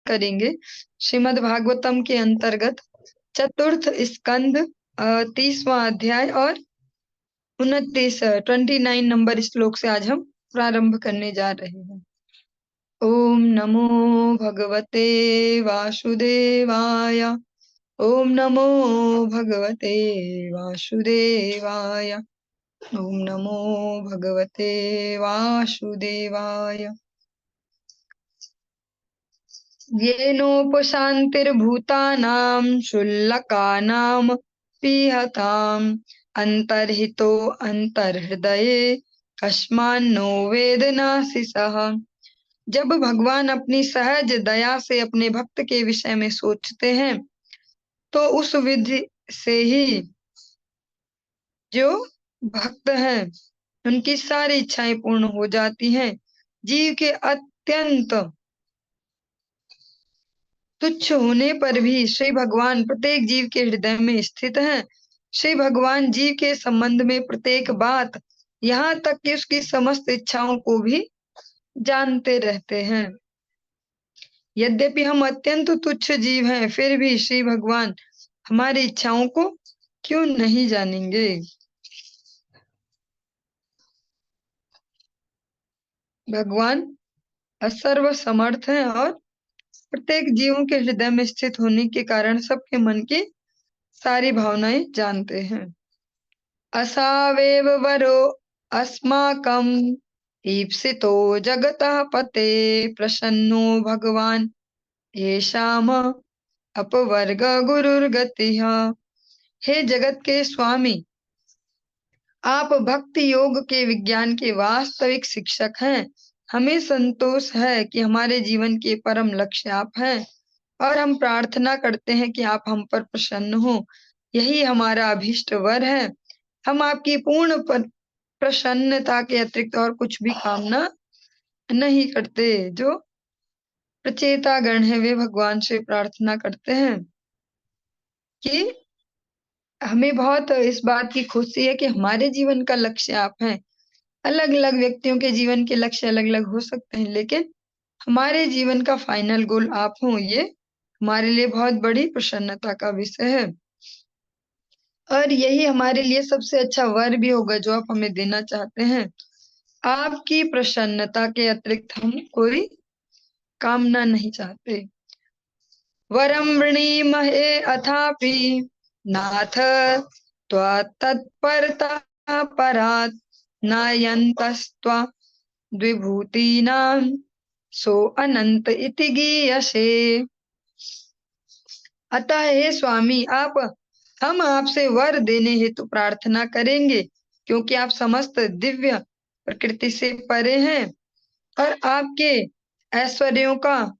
करेंगे श्रीमद् भागवतम के अंतर्गत चतुर्थ स्कंद 30वां अध्याय और 29 नंबर श्लोक से आज हम प्रारंभ करने जा रहे हैं। ओम नमो भगवते वासुदेवाय। ओम नमो भगवते वासुदेवाय। ओम नमो भगवते वासुदेवाय। येनोपशान्तिर्भूतानां शुल्लकानां पिहताम् अन्तर्हितो अन्तर्हृदये कस्मान्नो वेदनासि सः। जब भगवान अपनी सहज दया से अपने भक्त के विषय में सोचते हैं तो उस विधि से ही जो भक्त हैं उनकी सारी इच्छाएं पूर्ण हो जाती हैं। जीव के अत्यंत तुच्छ होने पर भी श्री भगवान प्रत्येक जीव के हृदय में स्थित हैं। श्री भगवान जीव के संबंध में प्रत्येक बात, यहाँ तक कि उसकी समस्त इच्छाओं को भी जानते रहते हैं। यद्यपि हम अत्यंत तुच्छ जीव हैं, फिर भी श्री भगवान हमारी इच्छाओं को क्यों नहीं जानेंगे। भगवान सर्व समर्थ हैं और प्रत्येक जीवों के हृदय में स्थित होने के कारण सबके मन की सारी भावनाएं जानते हैं। असावेव वरो अस्माकं ईप्सितो जगतः पते प्रसन्नो भगवान येषाम अपवर्ग गुरुर्गतिः। हे जगत के स्वामी, आप भक्ति योग के विज्ञान के वास्तविक शिक्षक हैं। हमें संतोष है कि हमारे जीवन के परम लक्ष्य आप हैं और हम प्रार्थना करते हैं कि आप हम पर प्रसन्न हो। यही हमारा अभीष्ट वर है। हम आपकी पूर्ण प्रसन्नता के अतिरिक्त और कुछ भी कामना नहीं करते। जो प्रचेता गण है वे भगवान से प्रार्थना करते हैं कि हमें बहुत इस बात की खुशी है कि हमारे जीवन का लक्ष्य आप हैं। अलग अलग व्यक्तियों के जीवन के लक्ष्य अलग अलग हो सकते हैं, लेकिन हमारे जीवन का फाइनल गोल आप हो, ये हमारे लिए बहुत बड़ी प्रसन्नता का विषय है और यही हमारे लिए सबसे अच्छा वर भी होगा जो आप हमें देना चाहते हैं। आपकी प्रसन्नता के अतिरिक्त हम कोई कामना नहीं चाहते। वरम वृणीमहे अथापि नाथ त्वत्तत्परता परात् नायन्तस्त्वा द्विभूतीनां सो अनंत इति गीयसे। अतः हे स्वामी, हम आपसे वर देने हेतु प्रार्थना करेंगे, क्योंकि आप समस्त दिव्य प्रकृति से परे हैं और आपके ऐश्वर्यों का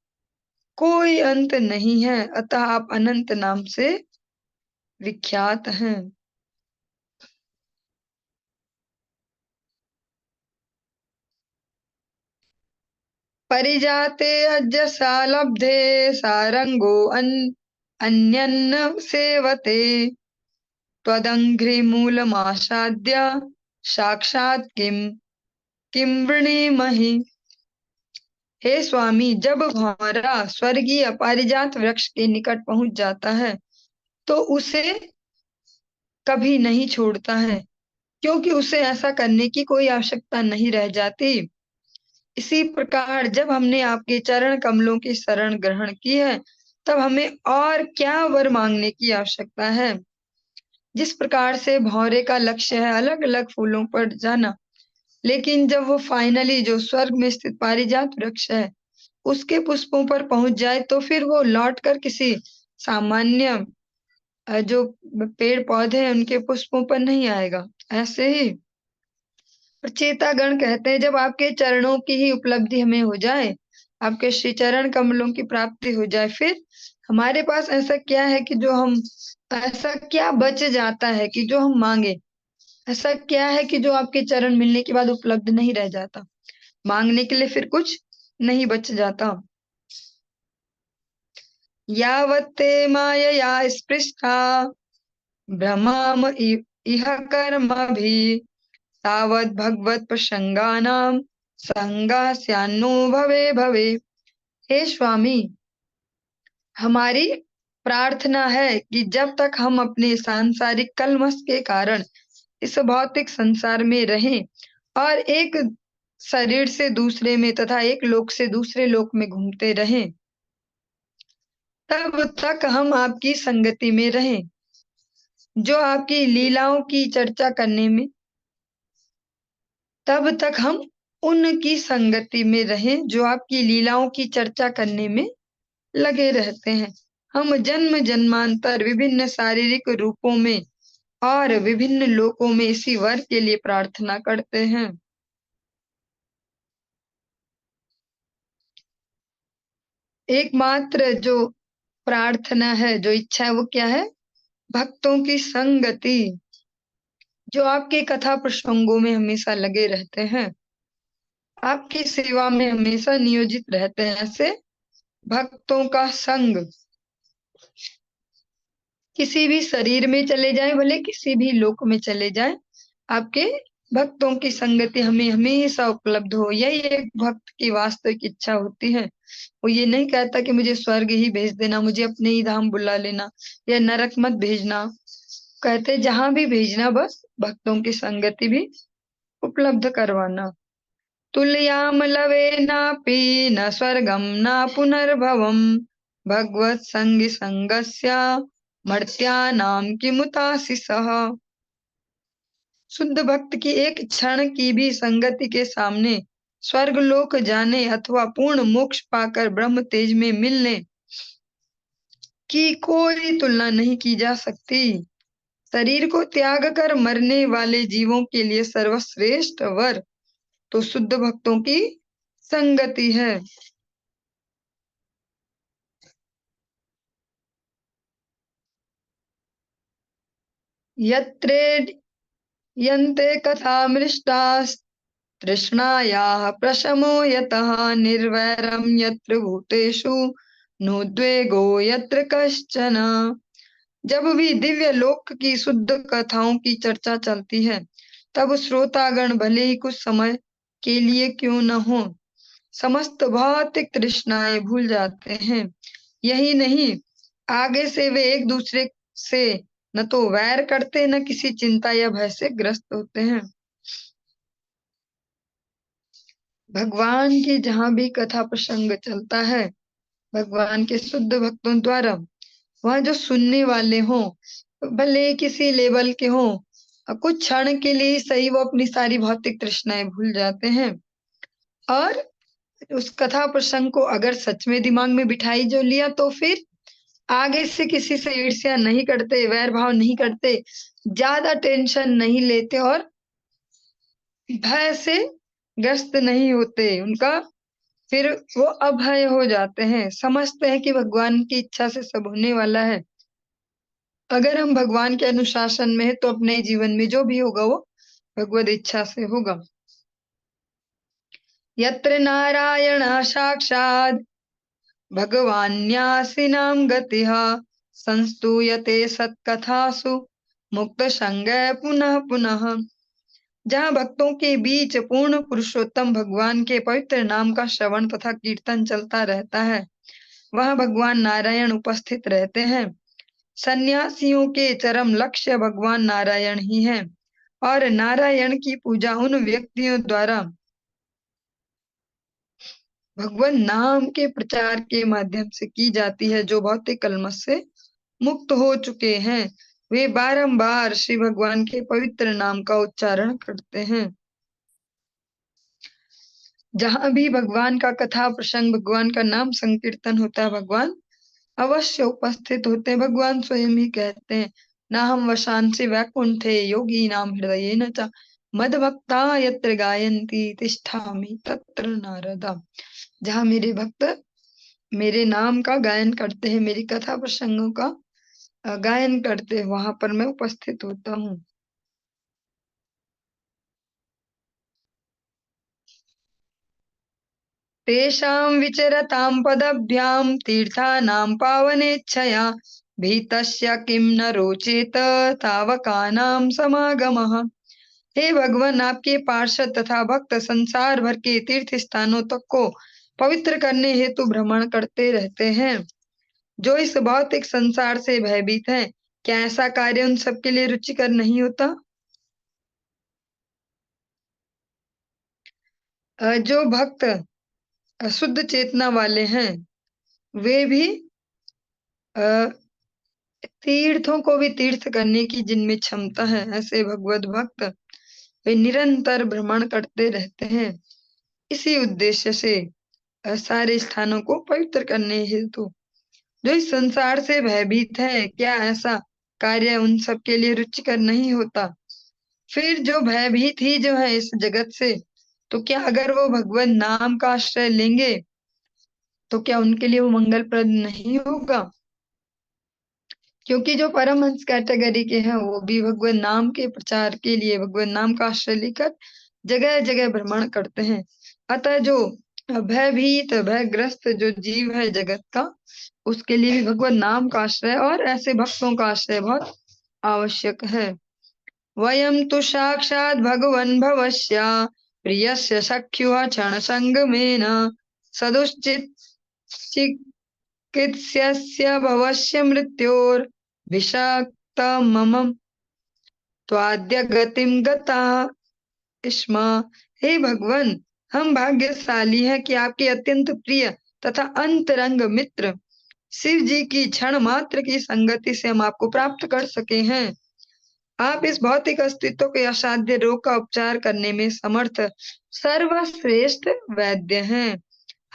कोई अंत नहीं है। अतः आप अनंत नाम से विख्यात हैं। परिजाते अजसा लब्धे सारंगो अन्यन्न सेवते त्वदङ्घ्रिमूलमासाद्य साक्षात् किं वृणीमहि। हे स्वामी, जब भंवरा स्वर्गीय पारिजात वृक्ष के निकट पहुंच जाता है तो उसे कभी नहीं छोड़ता है, क्योंकि उसे ऐसा करने की कोई आवश्यकता नहीं रह जाती। इसी प्रकार जब हमने आपके चरण कमलों की शरण ग्रहण की है, तब हमें और क्या वर मांगने की आवश्यकता है। जिस प्रकार से भौरे का लक्ष्य है अलग अलग फूलों पर जाना, लेकिन जब वो फाइनली जो स्वर्ग में स्थित पारिजात वृक्ष है उसके पुष्पों पर पहुंच जाए तो फिर वो लौटकर किसी सामान्य जो पेड़ पौधे हैं उनके पुष्पों पर नहीं आएगा। ऐसे ही प्रचेतागण कहते हैं, जब आपके चरणों की ही उपलब्धि हमें हो जाए, आपके श्री चरण कमलों की प्राप्ति हो जाए, फिर हमारे पास ऐसा क्या है कि जो हम ऐसा क्या बच जाता है कि जो हम मांगे। ऐसा क्या है कि जो आपके चरण मिलने के बाद उपलब्ध नहीं रह जाता। मांगने के लिए फिर कुछ नहीं बच जाता। यावत्ते मायया स्पृष्टा भ्रमाम इह कर्मभिः तावत् भगवत प्रसंगानां संगा स्यान्नो भवे भवे। हे स्वामी, हमारी प्रार्थना है कि जब तक हम अपने सांसारिक कलमश के कारण इस भौतिक संसार में रहें और एक शरीर से दूसरे में तथा एक लोक से दूसरे लोक में घूमते रहें, तब तक हम आपकी संगति में रहें, जो आपकी लीलाओं की चर्चा करने में तब तक हम उनकी संगति में रहें जो आपकी लीलाओं की चर्चा करने में लगे रहते हैं। हम जन्म जन्मांतर विभिन्न शारीरिक रूपों में और विभिन्न लोकों में इसी वर के लिए प्रार्थना करते हैं। एकमात्र जो प्रार्थना है, जो इच्छा है, वो क्या है? भक्तों की संगति, जो आपके कथा प्रसंगों में हमेशा लगे रहते हैं, आपकी सेवा में हमेशा नियोजित रहते हैं, ऐसे भक्तों का संग किसी भी शरीर में चले जाए, भले किसी भी लोक में चले जाए, आपके भक्तों की संगति हमें हमेशा उपलब्ध हो। यही एक भक्त की वास्तविक इच्छा होती है। वो ये नहीं कहता कि मुझे स्वर्ग ही भेज देना, मुझे अपने ही धाम बुला लेना, या नरक मत भेजना। कहते जहां भी भेजना, बस भक्तों की संगति भी उपलब्ध करवाना। तुल्याम लवे नापि न स्वर्गम न पुनर्भवम भगवत संग संगस्या मर्त्यानाम किमुताशिषः। शुद्ध भक्त की एक क्षण की भी संगति के सामने स्वर्ग लोक जाने अथवा पूर्ण मोक्ष पाकर ब्रह्म तेज में मिलने की कोई तुलना नहीं की जा सकती। शरीर को त्याग कर मरने वाले जीवों के लिए सर्वश्रेष्ठ वर तो शुद्ध भक्तों की संगति है। यत्रे यन्ते कथामृष्टास्तृष्णायाः प्रशमो यतः निर्वैरं यत्र भूतेषु नोद्वेगो यत्र कश्चन। जब भी दिव्य लोक की शुद्ध कथाओं की चर्चा चलती है, तब श्रोतागण भले ही कुछ समय के लिए क्यों न हो, समस्त भौतिक तृष्णाएं भूल जाते हैं। यही नहीं, आगे से वे एक दूसरे से न तो वैर करते, न किसी चिंता या भय से ग्रस्त होते हैं। भगवान की जहाँ भी कथा प्रसंग चलता है भगवान के शुद्ध भक्तों द्वारा, वहाँ जो सुनने वाले हों, भले किसी लेवल के हों, कुछ क्षण के लिए सही वो अपनी सारी भौतिक तृष्णाएं भूल जाते हैं और उस कथा प्रसंग को अगर सच में दिमाग में बिठाई जो लिया, तो फिर आगे से किसी से ईर्ष्या नहीं करते, वैर भाव नहीं करते, ज्यादा टेंशन नहीं लेते और भय से ग्रस्त नहीं होते। उनका फिर वो अभय हो जाते हैं, समझते हैं कि भगवान की इच्छा से सब होने वाला है। अगर हम भगवान के अनुशासन में है तो अपने जीवन में जो भी होगा वो भगवद इच्छा से होगा। यत्र नारायण साक्षात् भगवान्यासिनां गतिः संस्तूयते सत्कथासु मुक्त संग पुनः पुनः। जहाँ भक्तों के बीच पूर्ण पुरुषोत्तम भगवान के पवित्र नाम का श्रवण तथा कीर्तन चलता रहता है, वहाँ भगवान नारायण उपस्थित रहते हैं। सन्यासियों के चरम लक्ष्य भगवान नारायण ही हैं और नारायण की पूजा उन व्यक्तियों द्वारा भगवान नाम के प्रचार के माध्यम से की जाती है जो भौतिक कलमश से मुक्त हो चुके हैं। वे बारंबार श्री भगवान के पवित्र नाम का उच्चारण करते हैं। जहां भी भगवान का कथा प्रसंग, भगवान का नाम संकीर्तन होता है, भगवान अवश्य उपस्थित होते हैं। भगवान स्वयं ही कहते हैं, ना हम वशांसि वैकुंठे योगी नाम हृदये न च मद्भक्ता यत्र गायन्ति तिष्ठामि तत्र नारदा। जहाँ मेरे भक्त मेरे नाम का गायन करते हैं, मेरी कथा प्रसंगों का गायन करते हैं, वहां पर मैं उपस्थित होता हूँ। तेषां विचरतां पदभ्यां तीर्थानां पावनेच्छया भीतस्य किं न रोचेत तावकानां समागमः। हे भगवान, आपके पार्षद तथा भक्त संसार भर के तीर्थ स्थानों तक को पवित्र करने हेतु भ्रमण करते रहते हैं। जो इस भौतिक संसार से भयभीत हैं, क्या ऐसा कार्य उन सबके लिए रुचिकर नहीं होता? जो भक्त शुद्ध चेतना वाले हैं, वे भी अ, तीर्थों को भी तीर्थ करने की जिनमें क्षमता है, ऐसे भगवत भक्त वे निरंतर भ्रमण करते रहते हैं, इसी उद्देश्य से सारे स्थानों को पवित्र करने हेतु। जो इस संसार से भयभीत है, क्या ऐसा कार्य उन सबके लिए रुचिकर नहीं होता? फिर जो भयभीत ही जो है इस जगत से, तो क्या अगर वो भगवान नाम का आश्रय लेंगे, तो क्या उनके लिए वो मंगलप्रद नहीं होगा? क्योंकि जो परमहंस कैटेगरी के हैं, वो भी भगवान नाम के प्रचार के लिए भगवान नाम का आश्रय लेकर जगह जगह भ्रमण करते हैं। अतः जो भयभीत भयग्रस्त जो जीव है जगत का, उसके लिए भी भगवान नाम का आश्रय और ऐसे भक्तों का आश्रय बहुत आवश्यक है। वयं तु साक्षात् भगवन् भवस्य प्रियस्य सख्युः क्षणसंगमेन सदुश्चित् चिकित्स्यस्य भवस्य मृत्योर्विषक्तमम त्वाद्य गतिं गतः स्म। हे भगवान, हम भाग्यशाली हैं कि आपके अत्यंत प्रिय तथा अंतरंग मित्र शिव जी की क्षण मात्र की संगति से हम आपको प्राप्त कर सके हैं। आप इस भौतिक अस्तित्व के असाध्य रोग का उपचार करने में समर्थ सर्वश्रेष्ठ वैद्य हैं।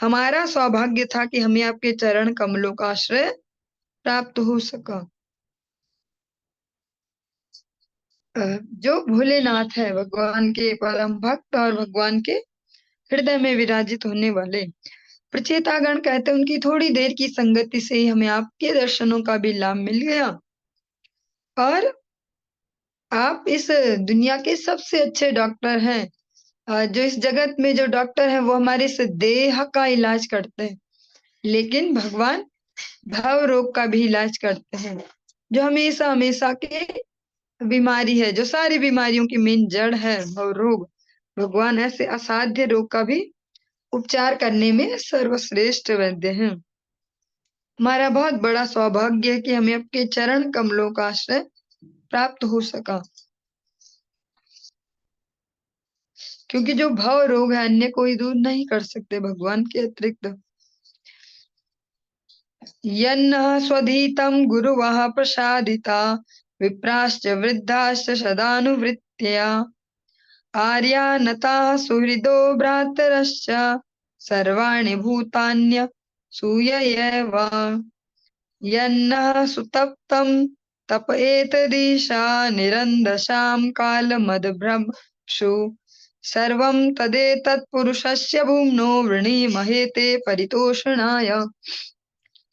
हमारा सौभाग्य था कि हमें आपके चरण कमलों का आश्रय प्राप्त हो सका। जो भोलेनाथ है, भगवान के परम भक्त और भगवान के हृदय में विराजित होने वाले प्रचेतागण कहते हैं, उनकी थोड़ी देर की संगति से ही हमें आपके दर्शनों का भी लाभ मिल गया और आप इस दुनिया के सबसे अच्छे डॉक्टर हैं। जो इस जगत में जो डॉक्टर हैं, वो हमारे इस देह का इलाज करते हैं, लेकिन भगवान भव रोग का भी इलाज करते हैं, जो हमेशा हमेशा के बीमारी है, जो सारी बीमारियों की मेन जड़ है भव रोग। भगवान ऐसे असाध्य रोग का भी उपचार करने में सर्वश्रेष्ठ वैद्य हैं। हमारा बहुत बड़ा सौभाग्य है कि हमें आपके चरण कमलों का आश्रय प्राप्त हो सका, क्योंकि जो भव रोग है अन्य कोई दूर नहीं कर सकते भगवान के अतिरिक्त। यन्नः स्वधीतं गुरुवः प्रसादिता विप्राश्च वृद्धाश्च सदानुवृत्त्या आर्या नताः सुहृदो भ्रातरश्च सर्वाणि भूतान्य सूययैव। यन्नः सुतप्तं तप एतदीशा निरन्दशां कालमदभ्रंशु सर्वं तदेतत्पुरुषस्य भूम्नो वृणीमहे ते परितोषणाय।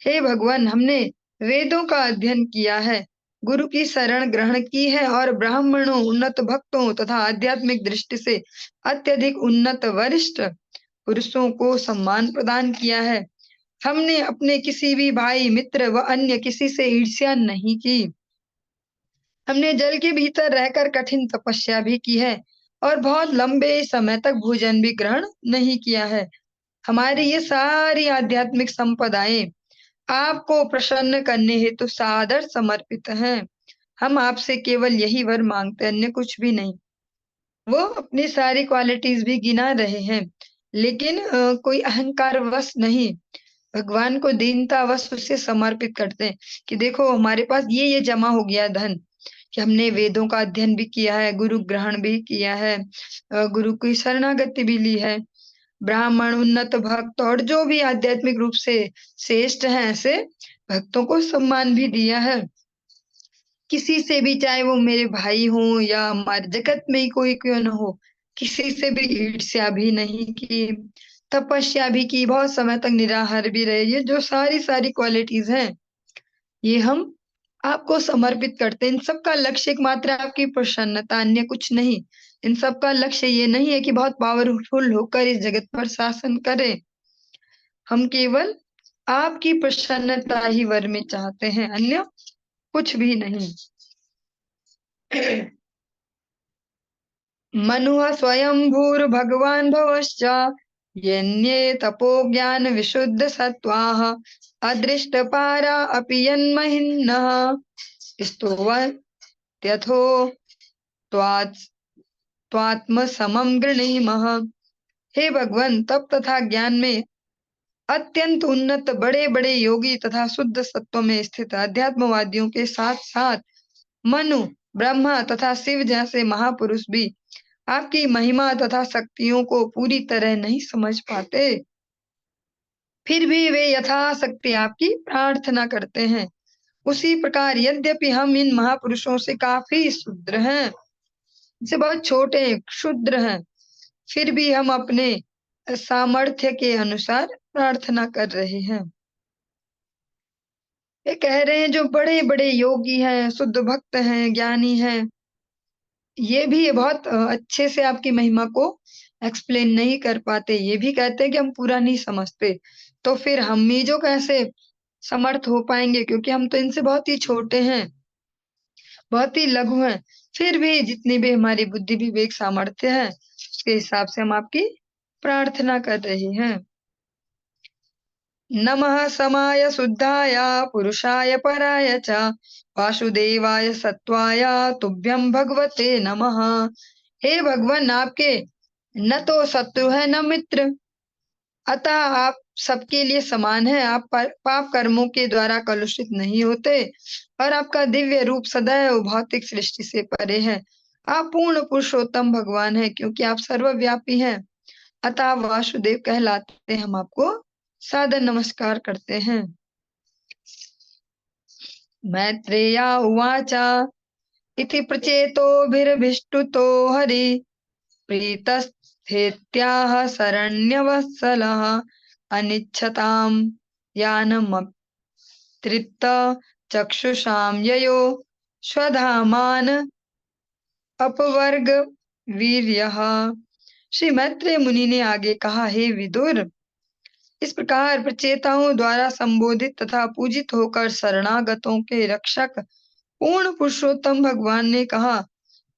हे भगवान, हमने वेदों का अध्ययन किया है, गुरु की शरण ग्रहण की है और ब्राह्मणों, उन्नत भक्तों तथा आध्यात्मिक दृष्टि से अत्यधिक उन्नत वरिष्ठ पुरुषों को सम्मान प्रदान किया है। हमने अपने किसी भी भाई मित्र व अन्य किसी से ईर्ष्या नहीं की। हमने जल के भीतर रहकर कठिन तपस्या भी की है और बहुत लंबे समय तक भोजन भी ग्रहण नहीं किया है। हमारी ये सारी आध्यात्मिक संपदाएं आपको प्रसन्न करने हेतु सादर समर्पित हैं। हम आपसे केवल यही वर मांगते हैं, अन्य कुछ भी नहीं। वो अपनी सारी क्वालिटीज भी गिना रहे हैं, लेकिन कोई अहंकार वश नहीं, भगवान को दीनता वश उसे समर्पित करते हैं कि देखो हमारे पास ये जमा हो गया धन, कि हमने वेदों का अध्ययन भी किया है, गुरु ग्रहण भी किया है, गुरु की शरणागति भी ली है, ब्राह्मण, उन्नत भक्त और जो भी आध्यात्मिक रूप से श्रेष्ठ हैं, ऐसे भक्तों को सम्मान भी दिया है। किसी से भी, चाहे वो मेरे भाई हो या हमारे जगत में ही कोई क्यों न हो, किसी से भी ईर्ष्या भी नहीं की, तपस्या भी की, बहुत समय तक निराहार भी रहे। ये जो सारी सारी क्वालिटीज हैं, ये हम आपको समर्पित करते हैं। इन सब का लक्ष्य एकमात्र आपकी प्रसन्नता, अन्य कुछ नहीं। इन सब का लक्ष्य ये नहीं है कि बहुत पावरफुल होकर इस जगत पर शासन करें। हम केवल आपकी प्रसन्नता ही वर में चाहते हैं, अन्य कुछ भी नहीं। मनुः स्वयं भूर्भगवान् भवश्च यन्ये तपो ज्ञान विशुद्ध सत्त्वाः अदृष्टपारा अपि यन्महिन्नः स्तुवत्यथो त्वात् त्वात्मसमं गृणीमः। हे भगवान, तप तथा ज्ञान में अत्यंत उन्नत बड़े बड़े योगी तथा शुद्ध सत्व में स्थित अध्यात्मवादियों के साथ साथ मनु, ब्रह्मा तथा शिव जैसे महापुरुष भी आपकी महिमा तथा शक्तियों को पूरी तरह नहीं समझ पाते। फिर भी वे यथाशक्ति आपकी प्रार्थना करते हैं। उसी प्रकार यद्यपि हम इन महापुरुषों से काफी शुद्र हैं, इनसे बहुत छोटे क्षुद्र हैं, फिर भी हम अपने सामर्थ्य के अनुसार प्रार्थना कर रहे हैं। ये कह रहे हैं जो बड़े बड़े योगी हैं, शुद्ध भक्त हैं, ज्ञानी हैं, ये भी बहुत अच्छे से आपकी महिमा को एक्सप्लेन नहीं कर पाते। ये भी कहते हैं कि हम पूरा नहीं समझते। तो फिर हम ही जो कैसे समर्थ हो पाएंगे, क्योंकि हम तो इनसे बहुत ही छोटे हैं, बहुत ही लघु हैं। फिर भी जितनी भी हमारी बुद्धि विवेक सामर्थ्य है, उसके हिसाब से हम आपकी प्रार्थना कर रहे हैं। नमः समाय शुद्धाय पुरुषाय पराय च वासुदेवाय सत्वाय तुभ्यं भगवते नमः। हे भगवान, आपके न तो शत्रु है न मित्र, अतः आप सबके लिए समान है। आप पाप कर्मों के द्वारा कलुषित नहीं होते और आपका दिव्य रूप सदैव भौतिक सृष्टि से परे है। आप पूर्ण पुरुषोत्तम भगवान है, क्योंकि आप सर्वव्यापी हैं। अतः वासुदेव कहलाते, हम आपको सादर नमस्कार करते हैं। मैत्रेया उवाच इति प्रचेतोभिरभिष्टुतो हरि प्रीतस्थेत्याह शरण्यवत्सलः अनिच्छतां यानमतृप्त चक्षुषां ययो स्वधामान अपवर्ग वीर्यः। श्री मैत्रेय मुनि ने आगे कहा, हे विदुर, इस प्रकार प्रचेताओं द्वारा संबोधित तथा पूजित होकर शरणागतों के रक्षक पूर्ण पुरुषोत्तम भगवान ने कहा,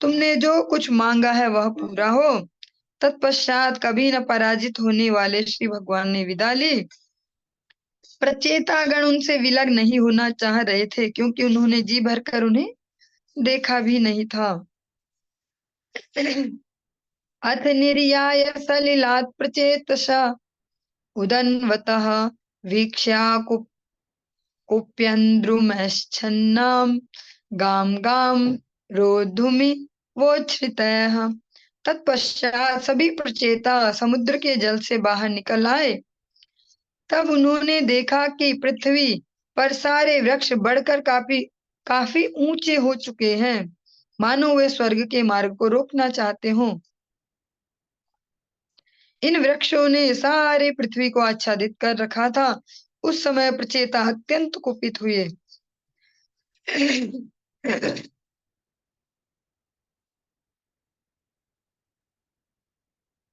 तुमने जो कुछ मांगा है वह पूरा हो। तत्पश्चात कभी न पराजित होने वाले श्री भगवान ने विदा ली। प्रचेतागण उनसे विलग नहीं होना चाह रहे थे, क्योंकि उन्होंने जी भरकर उन्हें देखा भी नहीं था। अथ निर्याय सलिलात् प्रचेतसा उदन्वतः वीक्ष्या कुप्यन्द्रुमश्छन्नां गां गां रोद्धुमि वोच्छ्रितः। तत्पश्चात सभी प्रचेता समुद्र के जल से बाहर निकल आए। तब उन्होंने देखा कि पृथ्वी पर सारे वृक्ष बढ़कर काफी ऊंचे हो चुके हैं, मानो वे स्वर्ग के मार्ग को रोकना चाहते हों। इन वृक्षों ने सारे पृथ्वी को आच्छादित कर रखा था। उस समय प्रचेता अत्यंत कुपित हुए।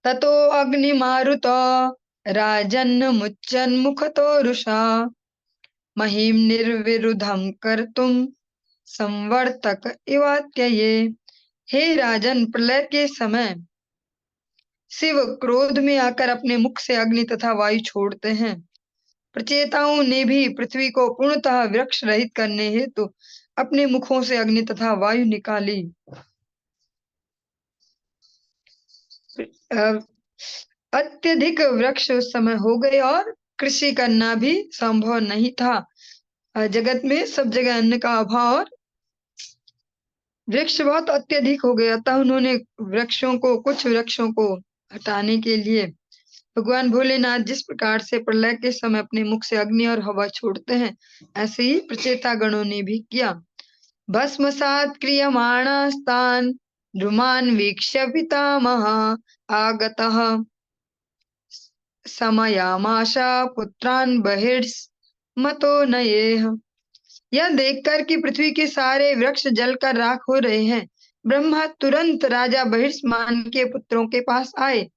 ततो अग्निमारुतो राजन्मुच्चन्मुखतो रुषा महीं निर्विरुद्धं कर्तुं संवर्तक इवात्यये। हे राजन, प्रलय के समय शिव क्रोध में आकर अपने मुख से अग्नि तथा वायु छोड़ते हैं। प्रचेताओं ने भी पृथ्वी को पूर्णतः वृक्ष रहित करने हेतु अपने मुखों से अग्नि तथा वायु निकाली। अत्यधिक वृक्ष उस समय हो गए और कृषि करना भी संभव नहीं था। जगत में सब जगह अन्न का अभाव और वृक्ष बहुत अत्यधिक हो गया, अतः उन्होंने कुछ वृक्षों को हटाने के लिए भगवान भोलेनाथ जिस प्रकार से प्रलय के समय अपने मुख से अग्नि और हवा छोड़ते हैं, ऐसे ही प्रचेता गणों ने भी किया। भस्मसात् क्रियमाणास्तान् द्रुमान् वीक्ष्य पितामह आगतः समयामाशा पुत्रान् बहिर्मतो नयेह। यह देखकर कि पृथ्वी के सारे वृक्ष जलकर राख हो रहे हैं, ब्रह्मा तुरंत राजा बहिर्मान के पुत्रों के पास आए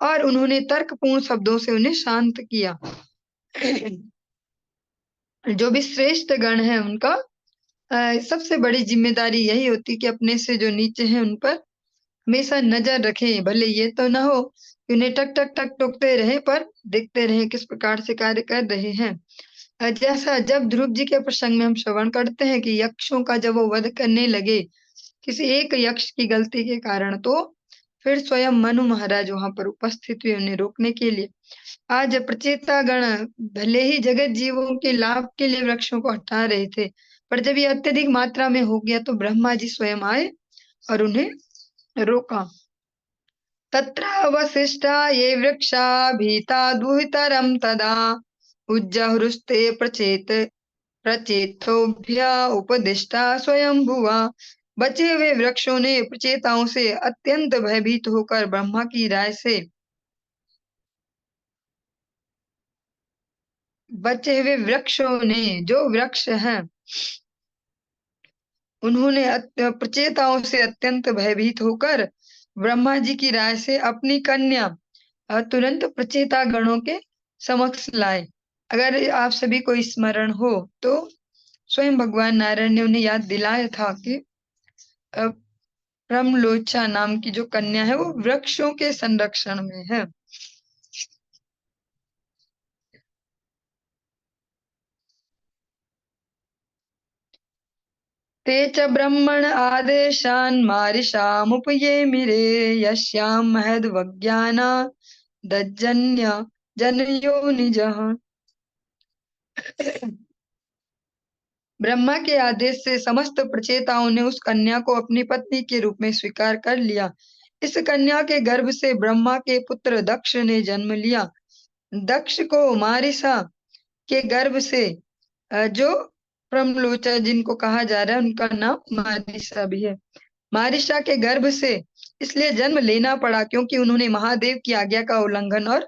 और उन्होंने तर्कपूर्ण शब्दों से उन्हें शांत किया। जो भी श्रेष्ठ गण है उनका सबसे बड़ी जिम्मेदारी यही होती कि अपने से जो नीचे हैं उन पर हमेशा नजर रखें। भले ये तो न हो उन्हें टक टक टक टोकते रहे, पर देखते रहे किस प्रकार से कार्य कर रहे हैं। जैसा जब ध्रुव जी के प्रसंग में हम श्रवण करते हैं कि यक्षों का जब वो वध करने लगे किसी एक यक्ष की गलती के कारण, तो फिर स्वयं मनु महाराज वहां पर उपस्थित हुए उन्हें रोकने के लिए। आज प्रचेता गण भले ही जगत जीवों के लाभ के लिए वृक्षों को हटा रहे थे, पर जब ये अत्यधिक मात्रा में हो गया तो ब्रह्मा जी स्वयं आए और उन्हें रोका। तत्रावशिष्टा ये वृक्षा भीता दुहितरं तदा उज्जहृस्ते प्रचेतोभ्य उपदिष्टा स्वयं भुवा। बचे हुए वृक्षों ने प्रचेताओं से अत्यंत भयभीत होकर ब्रह्मा की राय से बचे हुए वृक्षों ने, जो वृक्ष हैं, उन्होंने प्रचेताओं से अत्यंत भयभीत होकर ब्रह्मा जी की राय से अपनी कन्या तुरंत प्रचेता गणों के समक्ष लाए। अगर आप सभी को स्मरण हो तो स्वयं भगवान नारायण ने उन्हें याद दिलाया था कि अ, ब्रह्मलोचा नाम की जो कन्या है वो वृक्षों के संरक्षण में है। ते च ब्रह्मण आदेशान् मारिषामुपये मिरे यस्यां महद्वज्ञाना दज्जन्य जनयो निजः। ब्रह्मा के आदेश से समस्त प्रचेताओं ने उस कन्या को अपनी पत्नी के रूप में स्वीकार कर लिया। इस कन्या के गर्भ से ब्रह्मा के पुत्र दक्ष ने जन्म लिया। दक्ष को मारिसा के गर्भ से जो प्रमलोचा जिनको कहा जा रहा है उनका नाम मारिसा भी है, मारिसा के गर्भ से इसलिए जन्म लेना पड़ा क्योंकि उन्होंने महादेव की आज्ञा का उल्लंघन और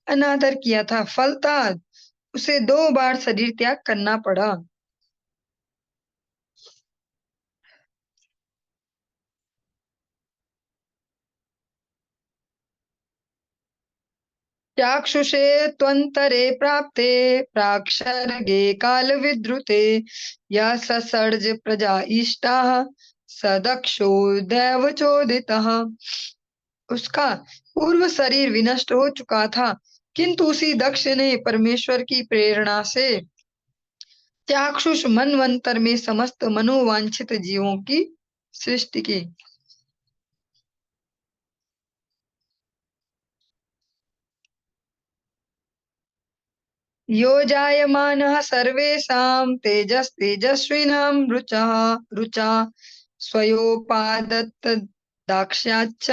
अनादर किया था। फलतः उसे 2 बार शरीर त्याग करना पड़ा। चाक्षुषे त्वन्तरे प्राप्ते प्राक्सर्गे कालविद्रुते यः ससर्ज प्रजा इष्टाः स दक्षो दैवचोदितः। उसका पूर्व शरीर विनष्ट हो चुका था, किंतु उसी दक्ष ने परमेश्वर की प्रेरणा से चाक्षुष मनवंतर में समस्त मनोवांछित जीवों की सृष्टि की। यो जायमानः सर्वेषां तेजस्तेजस्विनां रुचा स्वयोपादत्त दाक्ष्याच्च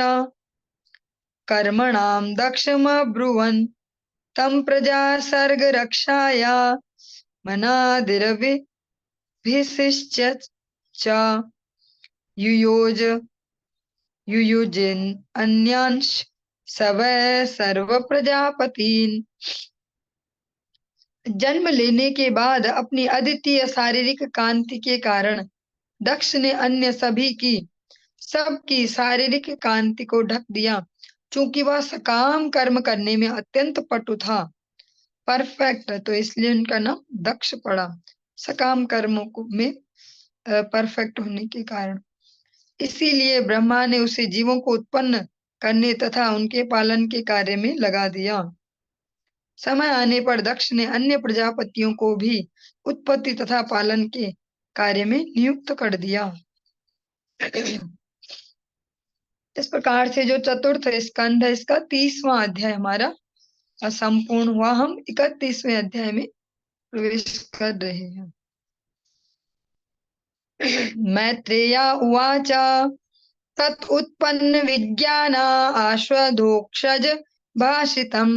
कर्मणां दक्षमब्रुवन् तं प्रजा सर्ग रक्षाया मनादिरभिषिच्य च युयोज युयुजिन् अन्यांश सवै सर्व प्रजापतीन्। जन्म लेने के बाद अपनी अद्वितीय शारीरिक कांति के कारण दक्ष ने अन्य सभी की सबकी शारीरिक कांति को ढक दिया। चूंकि वह सकाम कर्म करने में अत्यंत पटु था, परफेक्ट, तो इसलिए उनका नाम दक्ष पड़ा, सकाम कर्मों को में परफेक्ट होने के कारण। इसीलिए ब्रह्मा ने उसे जीवों को उत्पन्न करने तथा उनके पालन के कार्य में लगा दिया। समय आने पर दक्ष ने अन्य प्रजापतियों को भी उत्पत्ति तथा पालन के कार्य में नियुक्त कर दिया। इस प्रकार से जो चतुर्थ स्कंध है इसका 30वां अध्याय हमारा संपूर्ण हुआ। हम 31वें अध्याय में प्रवेश कर रहे हैं। मैत्रेया उवाच तत् उत्पन्न विज्ञान आश्वधोक्षज भाषितम्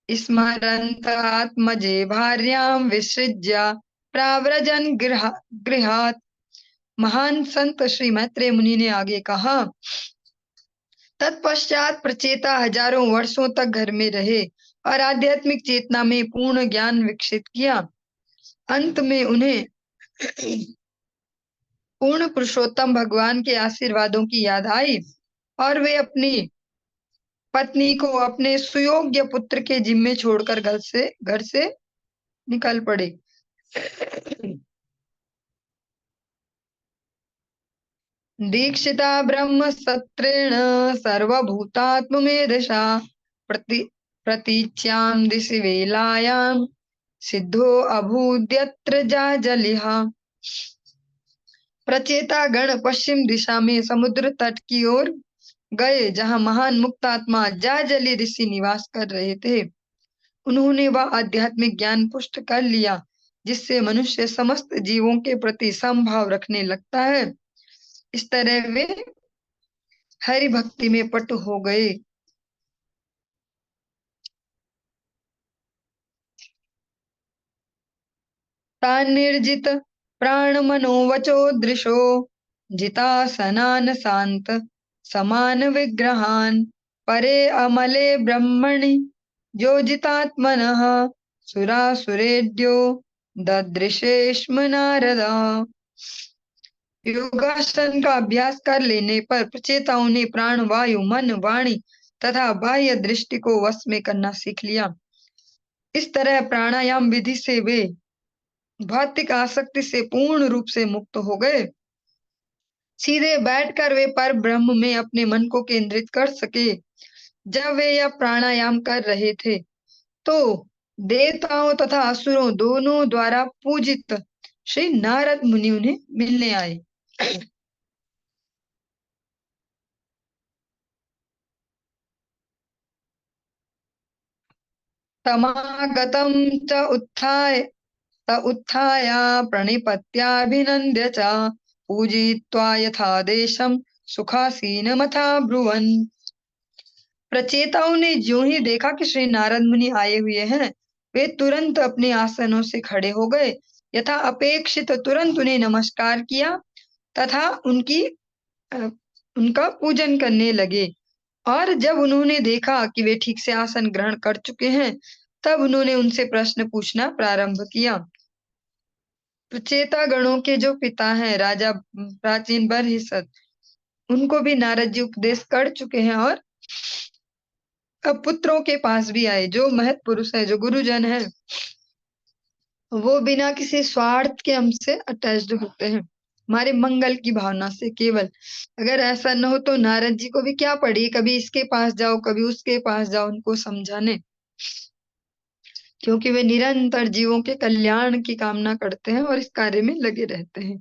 स्मरन्त आत्मजे भार्यां विसृज्य प्राव्रजन गृहात्। महान संत श्री मैत्रेय मुनि ने आगे कहा, तत्पश्चात प्रचेता हजारों वर्षों तक घर में रहे और आध्यात्मिक चेतना में पूर्ण ज्ञान विकसित किया। अंत में उन्हें पूर्ण पुरुषोत्तम भगवान के आशीर्वादों की याद आई और वे अपनी पत्नी को अपने सुयोग्य पुत्र के जिम्मे छोड़कर घर से निकल पड़े। दीक्षिता ब्रह्म सत्रेण सर्वभूतात्ममेधसा प्रति प्रतीच्यां दिशि वेलायां सिद्धो अभूद्यत्र जाजलिः। प्रचेता गण पश्चिम दिशा में समुद्र तट की ओर गए, जहां महान मुक्तात्मा जाजली ऋषि निवास कर रहे थे। उन्होंने वह आध्यात्मिक ज्ञान पुष्ट कर लिया जिससे मनुष्य समस्त जीवों के प्रति समभाव रखने लगता है। इस तरह वे हरि भक्ति में पटु हो गए। तान् निर्जित प्राण मनोवचो दृशो जितासनान शांत समान विग्रहान परे अमले ब्रह्मणि योजितात्मनः सुरासुरेड्यो ददृशेष्म नारदा। योगासन का अभ्यास कर लेने पर प्रचेताओं ने प्राण, वायु, मन, वाणी तथा बाह्य दृष्टि को वश में करना सीख लिया। इस तरह प्राणायाम विधि से वे भौतिक आसक्ति से पूर्ण रूप से मुक्त हो गए। सीधे बैठकर वे पर ब्रह्म में अपने मन को केंद्रित कर सके। जब वे यह प्राणायाम कर रहे थे तो देवताओं तथा असुरों दोनों द्वारा पूजित श्री नारद मुनि उन्हें मिलने आए। तमागतं च उत्थाय प्रणिपत्याभिनन्द्य च पूजयित्वा यथादेशं सुखासीनमथा ब्रुवन्। प्रचेताओं ने ज्यों ही देखा कि श्री नारद मुनि आए हुए हैं, वे तुरंत अपने आसनों से खड़े हो गए, यथा अपेक्षित तुरंत उन्हें नमस्कार किया तथा उनका पूजन करने लगे। और जब उन्होंने देखा कि वे ठीक से आसन ग्रहण कर चुके हैं, तब उन्होंने उनसे प्रश्न पूछना प्रारंभ किया। प्रचेता गणों के जो पिता हैं राजा प्राचीन बरहिसत, उनको भी नारद जी उपदेश कर चुके हैं और अब पुत्रों के पास भी आए। जो महत पुरुष है, जो गुरुजन है, वो बिना किसी स्वार्थ के हमसे अटैच्ड होते हैं, हमारे मंगल की भावना से केवल। अगर ऐसा न हो तो नारद जी को भी क्या पड़ी, कभी इसके पास जाओ कभी उसके पास जाओ उनको समझाने, क्योंकि वे निरंतर जीवों के कल्याण की कामना करते हैं और इस कार्य में लगे रहते हैं।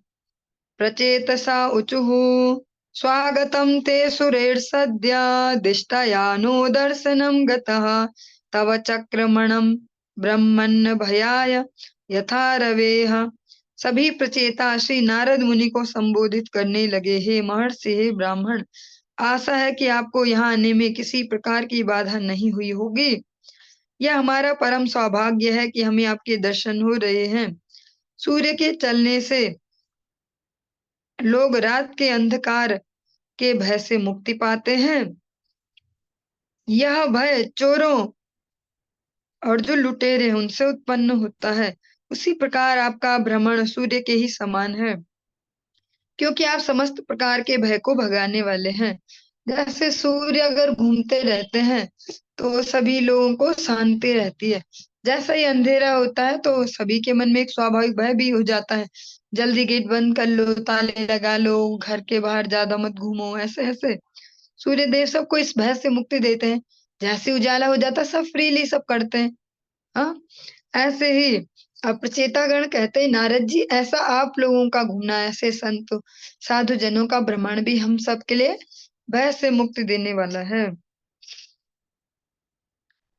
प्रचेतसा ऊचुः स्वागतं ते सुरेर्सद्य दिष्टयानो दर्शनं गतः तव चक्रमणं ब्रह्मन्न भयाय यथा रवेः। सभी प्रचेता श्री नारद मुनि को संबोधित करने लगे, हे महर्षि, हे ब्राह्मण, आशा है कि आपको यहाँ आने में किसी प्रकार की बाधा नहीं हुई होगी। यह हमारा परम सौभाग्य है कि हमें आपके दर्शन हो रहे हैं। सूर्य के चलने से लोग रात के अंधकार के भय से मुक्ति पाते हैं। यह भय चोरों और जो लुटेरे हैं उनसे उत्पन्न होता है। उसी प्रकार आपका भ्रमण सूर्य के ही समान है, क्योंकि आप समस्त प्रकार के भय को भगाने वाले हैं। जैसे सूर्य अगर घूमते रहते हैं तो सभी लोगों को शांति रहती है, जैसा ही अंधेरा होता है तो सभी के मन में एक स्वाभाविक भय भी हो जाता है। जल्दी गेट बंद कर लो, ताले लगा लो, घर के बाहर ज्यादा मत घूमो, ऐसे ऐसे सूर्य देव सबको इस भय से मुक्ति देते हैं। जैसे उजाला हो जाता है सब फ्रीली सब करते हैं। हाँ, ऐसे ही अब प्रचेतागण कहते हैं, नारद जी ऐसा आप लोगों का घूमना, ऐसे संत साधु जनों का भ्रमण भी हम सब के लिए भय से मुक्ति देने वाला है।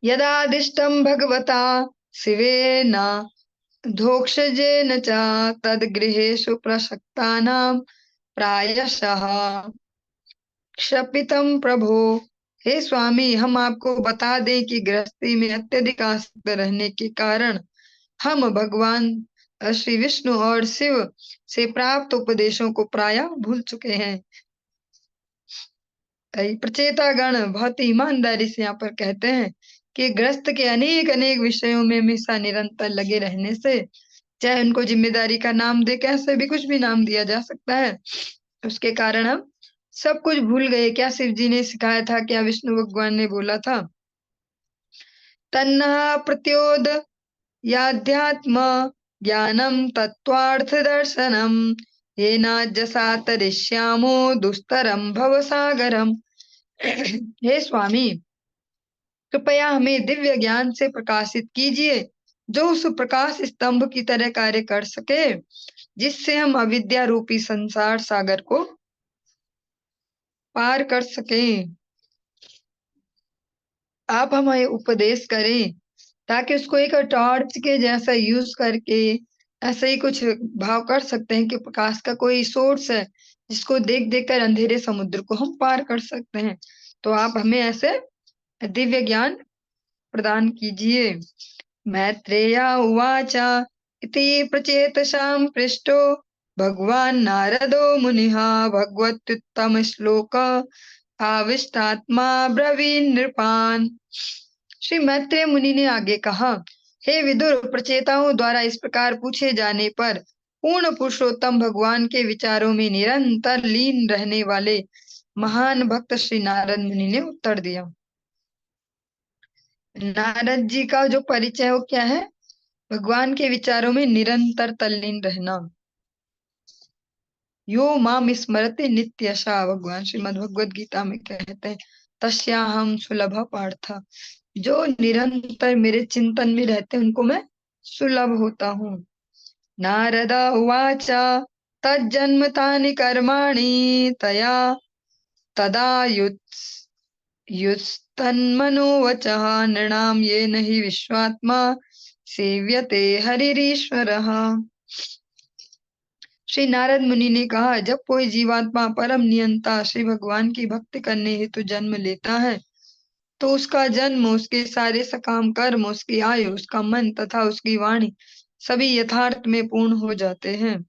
यदादिष्टं भगवता शिवेन धोक्षजेन च तद्गृहेषु प्रसक्तानां प्रायशः क्षपितम प्रभो। हे स्वामी, हम आपको बता दें कि गृहस्थी में अत्यधिक आसक्त रहने के कारण हम भगवान श्री विष्णु और शिव से प्राप्त उपदेशों को प्रायः भूल चुके हैं। प्रचेतागण बहुत ईमानदारी से यहाँ पर कहते हैं कि गृहस्थ के अनेक अनेक विषयों में हमेशा निरंतर लगे रहने से, चाहे उनको जिम्मेदारी का नाम दे, कैसे भी कुछ भी नाम दिया जा सकता है, उसके कारण हम सब कुछ भूल गए। क्या शिव जी ने सिखाया था, क्या विष्णु भगवान ने बोला था, तन्ना प्रत्योद याध्यात्म ज्ञानम तत्वार्थ दर्शनम येनाज्जसा तरिष्यामो दुस्तरम भवसागरम। हे स्वामी, कृपया हमें दिव्य ज्ञान से प्रकाशित कीजिए, जो उस प्रकाश स्तंभ की तरह कार्य कर सके, जिससे हम अविद्या रूपी संसार सागर को पार कर सकें। आप हमें उपदेश करें ताकि उसको एक टॉर्च के जैसा यूज करके ऐसे ही कुछ भाव कर सकते हैं कि प्रकाश का कोई सोर्स है जिसको देख देख कर अंधेरे समुद्र को हम पार कर सकते हैं। तो आप हमें ऐसे दिव्य ज्ञान प्रदान कीजिए। मैत्रेया उवाच इति प्रचेतसां पृष्टो भगवान् नारदो मुनिः भगवत्युत्तम श्लोक आविष्टात्मा ब्रवीन नृपान। श्री मैत्रेय मुनि ने आगे कहा, हे विदुर, प्रचेताओं द्वारा इस प्रकार पूछे जाने पर पूर्ण पुरुषोत्तम भगवान के विचारों में निरंतर लीन रहने वाले महान भक्त श्री नारद मुनि ने उत्तर दिया। नारद जी का जो परिचय है वो क्या है? भगवान के विचारों में निरंतर तल्लीन रहना। यो माम स्मरते नित्यशा, भगवान श्रीमद् भगवद गीता में कहते हैं, तस्याहम सुलभ पार्थ। जो निरंतर मेरे चिंतन में रहते हैं उनको मैं सुलभ होता हूँ। नारद उवाच तज्जन्म तानि कर्माणि तया तदा युत्स्तन्मनोवचः नृणां येन हि विश्वात्मा सेव्यते हरिरीश्वरः। श्री नारद मुनि ने कहा, जब कोई जीवात्मा परम नियंता श्री भगवान की भक्ति करने हेतु जन्म लेता है तो उसका जन्म, उसके सारे सकाम कर्म, उसकी आयु, उसका मन तथा उसकी वाणी सभी यथार्थ में पूर्ण हो जाते हैं।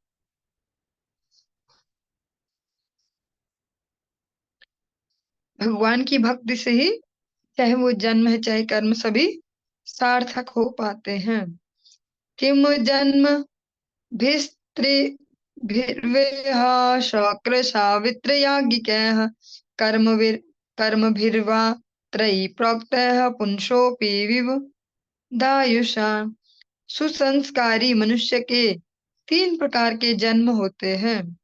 भगवान की भक्ति से ही चाहे वो जन्म है चाहे कर्म सभी सार्थक हो पाते हैं। किम जन्म भिस्त्रिभिर्वेह शक्र सावित्र याज्ञिकैः कर्मभिर्वा त्रयी प्रोक्तैः पुंसोऽपि विबुधायुषा। सुसंस्कारी मनुष्य के 3 प्रकार के जन्म होते हैं।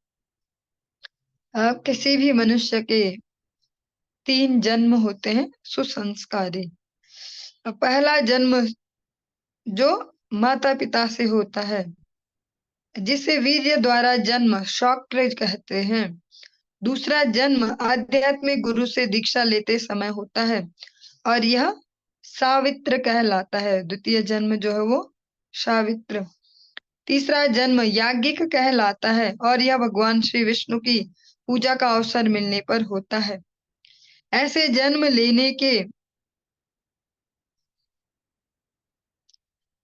किसी भी मनुष्य के 3 जन्म होते हैं सुसंस्कारी। पहला जन्म जो माता पिता से होता है, जिसे वीर्य द्वारा जन्म शौक्र कहते हैं। दूसरा जन्म आध्यात्मिक गुरु से दीक्षा लेते समय होता है और यह सावित्र कहलाता है। द्वितीय जन्म जो है वो सावित्र। तीसरा जन्म याज्ञिक कहलाता है और यह भगवान श्री विष्णु की पूजा का अवसर मिलने पर होता है। ऐसे जन्म लेने के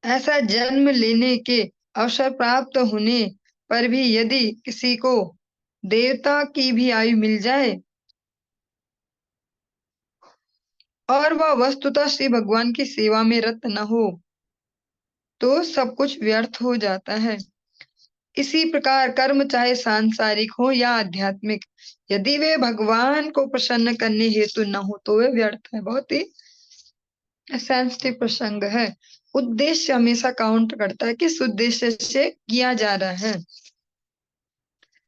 ऐसा जन्म लेने के अवसर प्राप्त होने पर भी यदि किसी को देवता की भी आयु मिल जाए और वह वस्तुतः श्री भगवान की सेवा में रत न हो तो सब कुछ व्यर्थ हो जाता है। इसी प्रकार कर्म चाहे सांसारिक हो या आध्यात्मिक, यदि वे भगवान को प्रसन्न करने हेतु न हो तो वे व्यर्थ है। बहुत ही सेंसिटिव प्रसंग है। उद्देश्य हमेशा काउंट करता है, किस उद्देश्य से किया जा रहा है।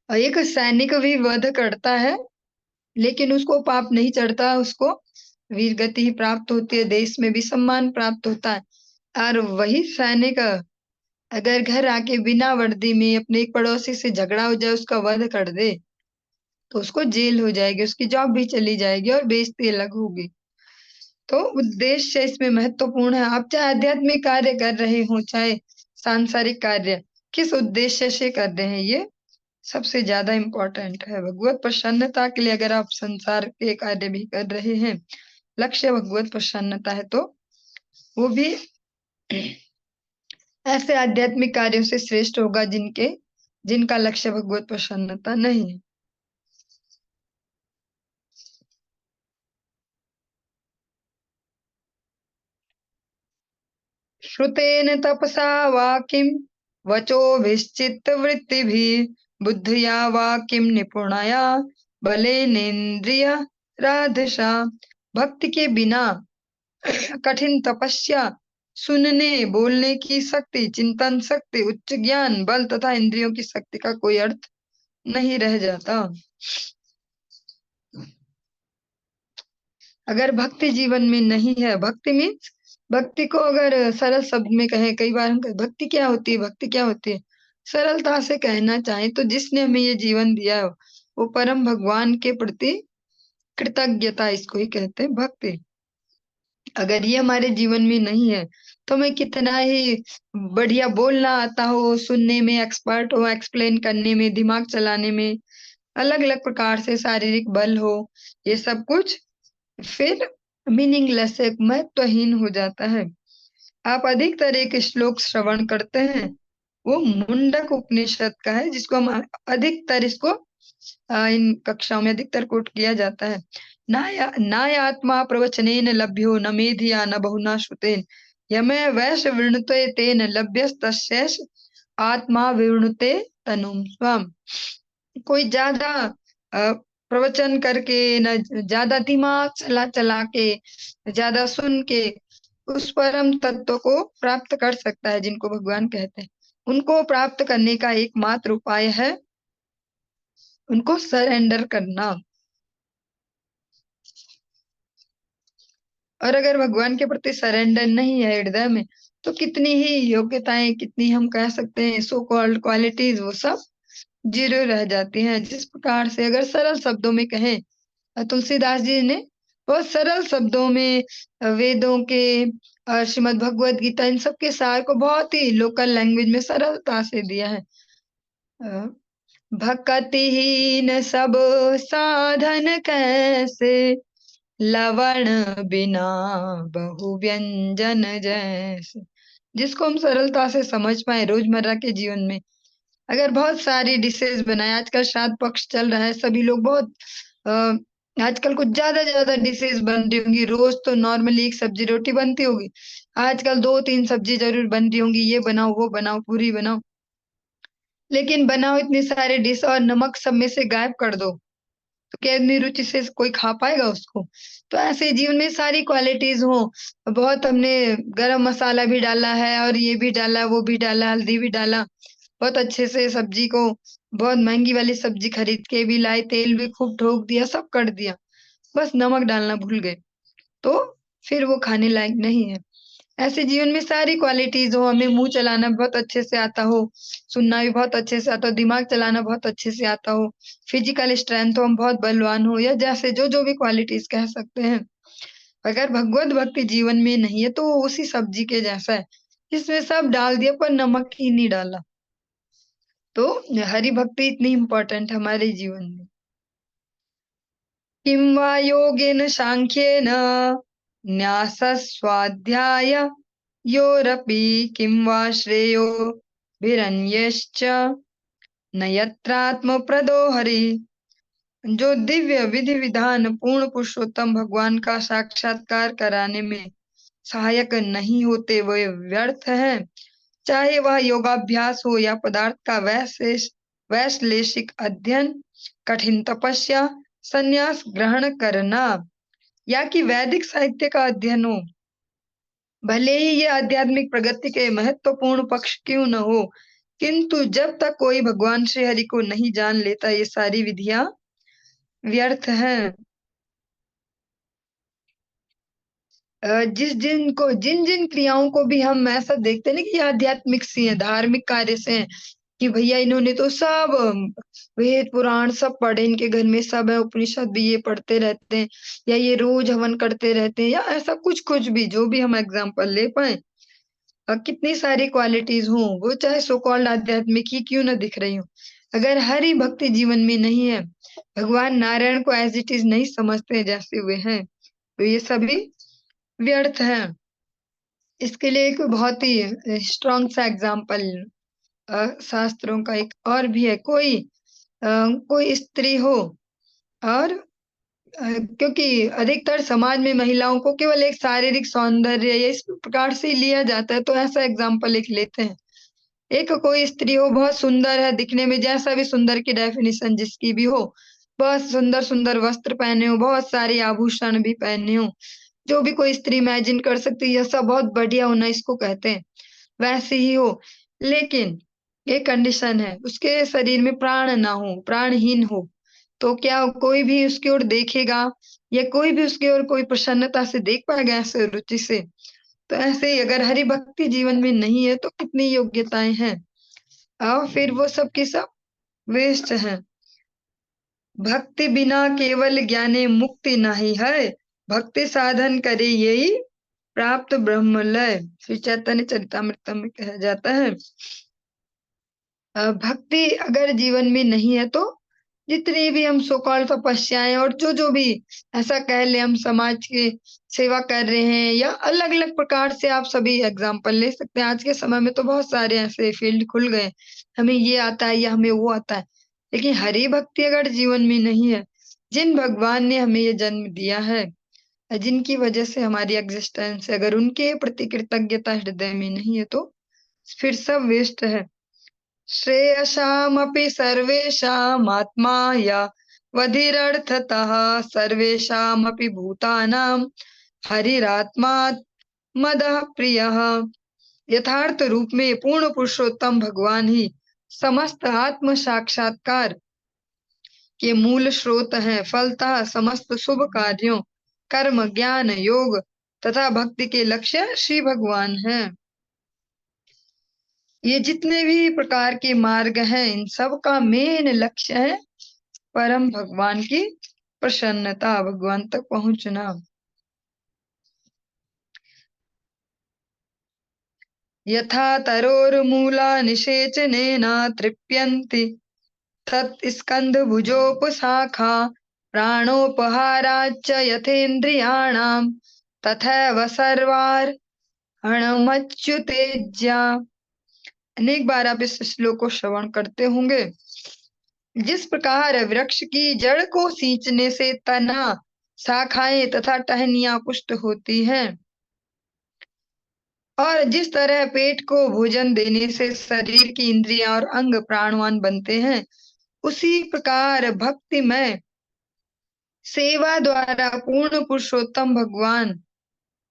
एक सैनिक भी वध करता है लेकिन उसको पाप नहीं चढ़ता, उसको वीर गति ही प्राप्त होती है, देश में भी सम्मान प्राप्त होता है। और वही सैनिक अगर घर आके बिना वर्दी में अपने एक पड़ोसी से झगड़ा हो जाए, उसका वध कर दे, तो उसको जेल हो जाएगी, उसकी जॉब भी चली जाएगी और बेइज्जती अलग होगी। तो उद्देश्य इसमें महत्वपूर्ण है। आप चाहे आध्यात्मिक कार्य कर रहे हो चाहे सांसारिक कार्य, किस उद्देश्य से कर रहे हैं ये सबसे ज्यादा इम्पोर्टेंट है। भगवत प्रसन्नता के लिए अगर आप संसार के कार्य भी कर रहे हैं, लक्ष्य भगवत प्रसन्नता है, तो वो भी ऐसे आध्यात्मिक कार्यों से श्रेष्ठ होगा जिनका लक्ष्य भगवत प्रसन्नता नहीं है। श्रुतेन तपसा वा किं वचोभिश्चित्तवृत्तिभिः बुद्धिया वा किं निपुणया बलेनेन्द्रिय राधसा। भक्ति के बिना कठिन तपस्या, सुनने बोलने की शक्ति, चिंतन शक्ति, उच्च ज्ञान, बल तथा इंद्रियों की शक्ति का कोई अर्थ नहीं रह जाता। अगर भक्ति जीवन में नहीं है, भक्ति मीन्स, भक्ति को अगर सरल शब्द में कहें, कई बार हम कहें भक्ति क्या होती है, भक्ति क्या होती है, सरलता से कहना चाहें तो जिसने हमें ये जीवन दिया है वो परम भगवान के प्रति कृतज्ञता, इसको ही कहते हैं भक्ति। अगर ये हमारे जीवन में नहीं है तो हमें कितना ही बढ़िया बोलना आता हो, सुनने में एक्सपर्ट हो, एक्सप्लेन करने में, दिमाग चलाने में, अलग अलग प्रकार से शारीरिक बल हो, ये सब कुछ फिर मीनिंगलेस, एक महत्वहीन हो जाता है। आप अधिकतर एक श्लोक श्रवण करते हैं, वो मुंडक उपनिषद का है, जिसको हम अधिकतर इसको इन कक्षाओं में अधिकतर कोट किया जाता है। नायात्मा प्रवचनेन लभ्यो न मेधिया न बहुना श्रुतेन यमे वैश वृणुते तेन लभ्यस्तस्यैष आत्मा विवृणुते तनुम स्वम। कोई ज्यादा प्रवचन करके, न ज्यादा दिमाग चला चला के, ज्यादा सुन के उस परम तत्व को प्राप्त कर सकता है, जिनको भगवान कहते हैं। उनको प्राप्त करने का एकमात्र उपाय है उनको सरेंडर करना। और अगर भगवान के प्रति सरेंडर नहीं है हृदय में, तो कितनी ही योग्यताएं, कितनी हम कह सकते हैं सो कॉल्ड क्वालिटीज, वो सब जीरो रह जाती हैं। जिस प्रकार से अगर सरल शब्दों में कहें, तुलसीदास जी ने बहुत सरल शब्दों में वेदों के और श्रीमद् भगवत गीता, इन सब के सार को बहुत ही लोकल लैंग्वेज में सरलता से दिया है। अ, भक्तिहीन सब साधन कैसे, लवण बिना बहु व्यंजन जैसे। जिसको हम सरलता से समझ पाए रोजमर्रा के जीवन में। अगर बहुत सारी डिशेज बनाए, आजकल श्राद्ध पक्ष चल रहा है, सभी लोग बहुत आजकल कुछ ज्यादा डिशेज बन रही होंगी। रोज तो नॉर्मली एक सब्जी रोटी बनती होगी, आजकल 2-3 सब्जी जरूर बन रही होंगी, ये बनाओ वो बनाओ पूरी बनाओ। लेकिन बनाओ इतनी सारी डिश और नमक सब में से गायब कर दो, तो क्या इतनी रुचि से कोई खा पाएगा उसको? तो ऐसे जीवन में सारी क्वालिटीज हो, बहुत हमने गरम मसाला भी डाला है और ये भी डाला, वो भी डाला, हल्दी भी डाला, बहुत अच्छे से सब्जी को, बहुत महंगी वाली सब्जी खरीद के भी लाए, तेल भी खूब ठोक दिया, सब कर दिया, बस नमक डालना भूल गए, तो फिर वो खाने लायक नहीं है। ऐसे जीवन में सारी क्वालिटीज हो, हमें मुंह चलाना बहुत अच्छे से आता हो, सुनना भी बहुत अच्छे से आता हो, दिमाग चलाना बहुत अच्छे से आता हो, फिजिकल स्ट्रेंथ हो, हम बहुत बलवान हो, या जैसे जो जो भी क्वालिटीज कह सकते हैं, अगर भगवत भक्ति जीवन में नहीं है तो वो उसी सब्जी के जैसा है जिसमें सब डाल दिया पर नमक ही नहीं डाला। तो हरि भक्ति इतनी इंपॉर्टेंट है हमारे जीवन में। किं वा योगेन सांख्येन न्यास स्वाध्याय योरपि किं वा श्रेयो भिरन्यश्च न यत्रात्मप्रदो हरि। जो दिव्य विधि विधान पूर्ण पुरुषोत्तम भगवान का साक्षात्कार कराने में सहायक नहीं होते वे व्यर्थ हैं। चाहे वह योगाभ्यास हो या पदार्थ का वैश्लेषिक अध्ययन, कठिन तपस्या, संन्यास ग्रहण करना, या कि वैदिक साहित्य का अध्ययन हो, भले ही ये आध्यात्मिक प्रगति के महत्वपूर्ण पक्ष क्यों न हो, किंतु जब तक कोई भगवान श्री हरि को नहीं जान लेता ये सारी विधियां व्यर्थ हैं। जिन जिन क्रियाओं को भी हम ऐसा देखते हैं ना कि ये आध्यात्मिक सी है, धार्मिक कार्य से है, कि भैया इन्होंने तो सब वेद पुराण सब पढ़े, इनके घर में सब है, उपनिषद भी ये पढ़ते रहते हैं, या ये रोज हवन करते रहते हैं, या ऐसा कुछ कुछ भी जो भी हम एग्जाम्पल ले पाए, कितनी सारी क्वालिटीज हो, वो चाहे सो कॉल्ड आध्यात्मिक ही क्यों ना दिख रही हो, अगर हरि भक्ति जीवन में नहीं है, भगवान नारायण को एज इट इज नहीं समझते जैसे वे हैं, तो ये सभी व्यर्थ है। इसके लिए एक बहुत ही स्ट्रॉन्ग सा एग्जाम्पल शास्त्रों का एक और भी है। कोई स्त्री हो और क्योंकि अधिकतर समाज में महिलाओं को केवल एक शारीरिक सौंदर्य या इस प्रकार से ही लिया जाता है, तो ऐसा एग्जाम्पल एक लेते हैं। एक कोई स्त्री हो, बहुत सुंदर है दिखने में, जैसा भी सुंदर की डेफिनेशन जिसकी भी हो, बहुत सुंदर सुंदर वस्त्र पहने हो, बहुत सारे आभूषण भी पहने हो, जो भी कोई स्त्री इमेजिन कर सकती है, सब बहुत बढ़िया होना इसको कहते हैं, वैसे ही हो। लेकिन एक कंडीशन है, उसके शरीर में प्राण ना हो, प्राणहीन हो, तो क्या कोई भी उसकी ओर देखेगा, या कोई भी उसकी ओर कोई प्रसन्नता से देख पाएगा ऐसे रुचि से? तो ऐसे ही अगर हरि भक्ति जीवन में नहीं है तो कितनी योग्यताएं हैं, और फिर वो सब की सब वेस्ट है। भक्ति बिना केवल ज्ञाने मुक्ति नहीं है, भक्ति साधन करे यही प्राप्त ब्रह्म लय। श्री चैतन्य चरितामृत में कहा जाता है, भक्ति अगर जीवन में नहीं है तो जितनी भी हम सो कॉल्ड तपस्याएं और जो जो भी ऐसा कह ले हम समाज की सेवा कर रहे हैं, या अलग अलग प्रकार से आप सभी एग्जाम्पल ले सकते हैं। आज के समय में तो बहुत सारे ऐसे फील्ड खुल गए, हमें ये आता है या हमें वो आता है, लेकिन हरि भक्ति अगर जीवन में नहीं है, जिन भगवान ने हमें ये जन्म दिया है, जिनकी वजह से हमारी एग्जिस्टेंस है, अगर उनके प्रति कृतज्ञता हृदय में नहीं है तो फिर सब वेस्ट है। श्रेयसामपि सर्वेषामात्मा या वधिरर्थतः सर्वेषामपि भूतानां हरिरात्मा मदः प्रियः। यथार्थ रूप में पूर्ण पुरुषोत्तम भगवान ही समस्त आत्म साक्षात्कार के मूल स्रोत हैं। फलतः समस्त शुभ कार्यों, कर्म, ज्ञान, योग तथा भक्ति के लक्ष्य श्री भगवान हैं। ये जितने भी प्रकार के मार्ग हैं, इन सब का मेन लक्ष्य है परम भगवान की प्रसन्नता, भगवान तक पहुंचना। यथा तरोर्मूला निषेचनेन तृप्यन्ति तत् स्कन्धभुजोपशाखा प्राणोपहाराच्च यथेन्द्रियाणां तथैव सर्वार्हणमच्युतेज्या। अनेक बार आप इस श्लोक को श्रवण करते होंगे। जिस प्रकार वृक्ष की जड़ को सींचने से तना, शाखाएं तथा टहनियां पुष्ट होती हैं, और जिस तरह पेट को भोजन देने से शरीर की इंद्रियां और अंग प्राणवान बनते हैं, उसी प्रकार भक्ति में सेवा द्वारा पूर्ण पुरुषोत्तम भगवान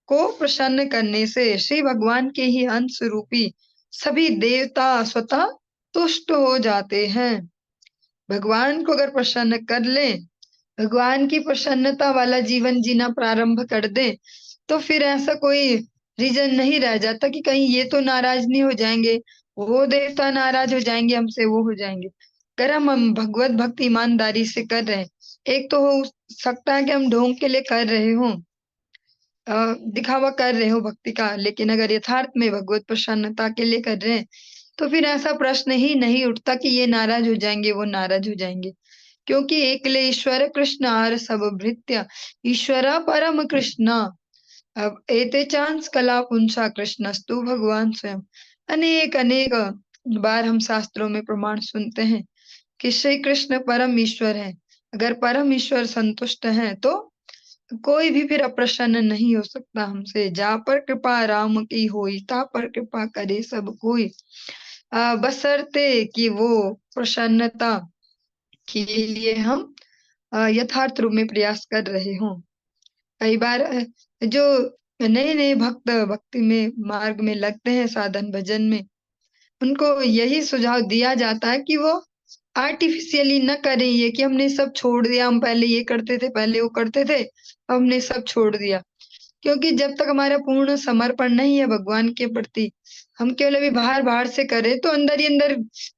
को प्रसन्न करने से श्री भगवान के ही अंश रूपी सभी देवता स्वतः तुष्ट हो जाते हैं। भगवान को अगर प्रसन्न कर ले, भगवान की प्रसन्नता वाला जीवन जीना प्रारंभ कर दे, तो फिर ऐसा कोई रीजन नहीं रह जाता कि कहीं ये तो नाराज नहीं हो जाएंगे, वो देवता नाराज हो जाएंगे हमसे, वो हो जाएंगे। अगर हम भगवत भक्ति ईमानदारी से कर रहे हैं, एक तो हो सकता है कि हम ढोंग के लिए कर रहे हो, दिखावा कर रहे हो भक्ति का, लेकिन अगर यथार्थ में भगवत प्रसन्नता के लिए कर रहे हैं तो फिर ऐसा प्रश्न ही नहीं उठता कि ये नाराज हो जाएंगे, वो नाराज हो जाएंगे। क्योंकि एकले ईश्वर कृष्ण आर सब भृत्य ईश्वरा परम कृष्ण। अब एते चांस कला पुंसा कृष्णस्तु भगवान स्वयं। अनेक अनेक बार हम शास्त्रों में प्रमाण सुनते हैं कि श्री कृष्ण परम ईश्वर है। अगर परम ईश्वर संतुष्ट हैं तो कोई भी फिर अप्रसन्न नहीं हो सकता हमसे। जा पर कृपा राम की होई, ता पर कृपा करे सब कोई। बशर्ते कि वो प्रसन्नता के लिए हम यथार्थ रूप में प्रयास कर रहे हों। कई बार जो नए नए भक्त भक्ति में मार्ग में लगते हैं, साधन भजन में, उनको यही सुझाव दिया जाता है कि वो आर्टिफिशियली न करें ये कि हमने सब छोड़ दिया, हम पहले ये करते थे, पहले वो करते थे, अब हमने सब छोड़ दिया। क्योंकि जब तक हमारा पूर्ण समर्पण नहीं है भगवान के प्रति, हम केवल अभी बाहर बाहर से करें तो अंदर ही अंदर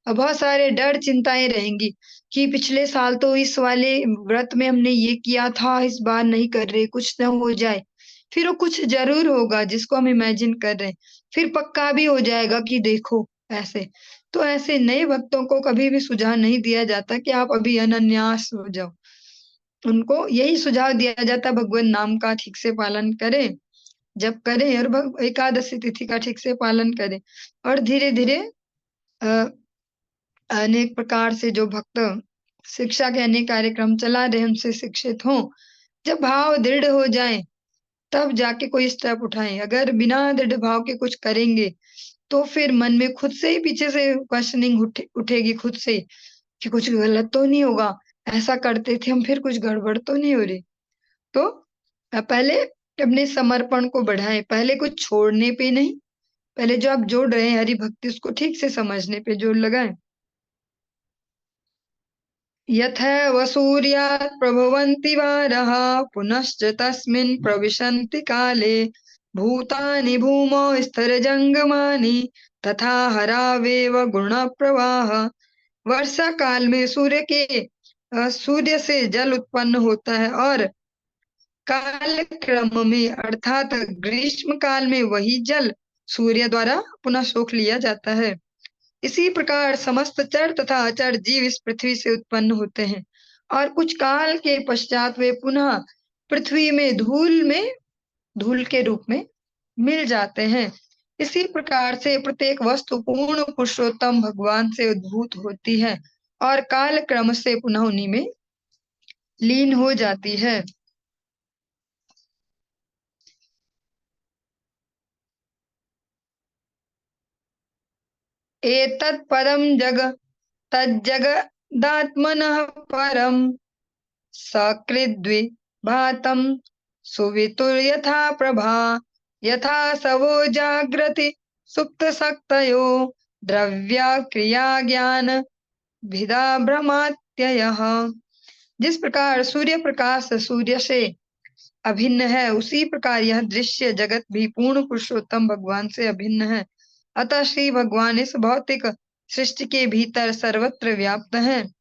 बहुत सारे डर चिंताएं रहेंगी कि पिछले साल तो इस वाले व्रत में हमने ये किया था, इस बार नहीं कर रहे, कुछ ना हो जाए। फिर वो कुछ जरूर होगा जिसको हम इमेजिन कर रहे हैं, फिर पक्का भी हो जाएगा कि देखो ऐसे। तो ऐसे नए भक्तों को कभी भी सुझाव नहीं दिया जाता कि आप अभी अनन्यास हो जाओ। उनको यही सुझाव दिया जाता है भगवान नाम का ठीक से पालन करें, जप करें, और एकादशी तिथि का ठीक से पालन करें, और धीरे धीरे अनेक प्रकार से जो भक्त शिक्षा के अनेक कार्यक्रम चला रहे उनसे शिक्षित हों। जब भाव दृढ़ हो जाए तब जाके कोई स्टेप उठाएं। अगर बिना दृढ़ भाव के कुछ करेंगे तो फिर मन में खुद से ही पीछे से क्वेश्चनिंग उठेगी खुद से कि कुछ गलत तो नहीं होगा, ऐसा करते थे हम, फिर कुछ गड़बड़ तो नहीं हो रही। तो पहले अपने समर्पण को बढ़ाएं, पहले कुछ छोड़ने पे नहीं, पहले जो आप जोड़ रहे हैं हरि भक्ति उसको ठीक से समझने पे जोर लगाएं। यथैव सूर्यात् प्रभवन्ति वारः पुनश्च तस्मिन् प्रविशन्ति काले भूतानि भूमौ स्थिरजङ्गमानि तथा हरावेव गुणप्रवाह। वर्षा काल में सूर्य से जल उत्पन्न होता है और काल क्रम में अर्थात ग्रीष्म काल में वही जल सूर्य द्वारा पुनः सोख लिया जाता है। इसी प्रकार समस्त चर तथा अचर जीव इस पृथ्वी से उत्पन्न होते हैं और कुछ काल के पश्चात वे पुनः पृथ्वी में धूल के रूप में मिल जाते हैं। इसी प्रकार से प्रत्येक वस्तु पूर्ण पुरुषोत्तम भगवान से उद्भूत होती है और काल क्रम से पुनः उन्हीं में लीन हो जाती है। एतत् पदं जग तज्जगदात्मनः परं सकृद्विभातं सुवितुर्यथा प्रभा यथा सवो जाग्रति सुप्तशक्तयो द्रव्या क्रिया ज्ञान भिदा भ्रमात्ययः। जिस प्रकार सूर्य प्रकाश सूर्य से अभिन्न है उसी प्रकार यह दृश्य जगत भी पूर्ण पुरुषोत्तम भगवान से अभिन्न है। अतः श्री भगवान इस भौतिक सृष्टि के भीतर सर्वत्र व्याप्त हैं।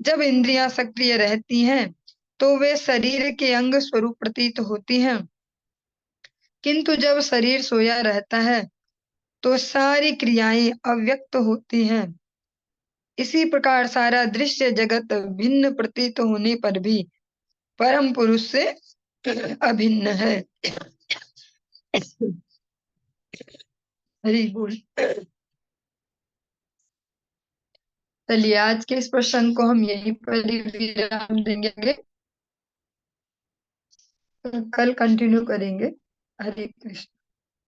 जब इंद्रियां सक्रिय रहती हैं तो वे शरीर के अंग स्वरूप प्रतीत होती हैं, किंतु जब शरीर सोया रहता है तो सारी क्रियाएं अव्यक्त होती हैं। इसी प्रकार सारा दृश्य जगत भिन्न प्रतीत होने पर भी परम पुरुष से अभिन्न है। हरि बोल। चलिए आज के इस प्रसंग को हम यहीं पर ही विराम देंगे, कल कंटिन्यू करेंगे। हरे कृष्ण।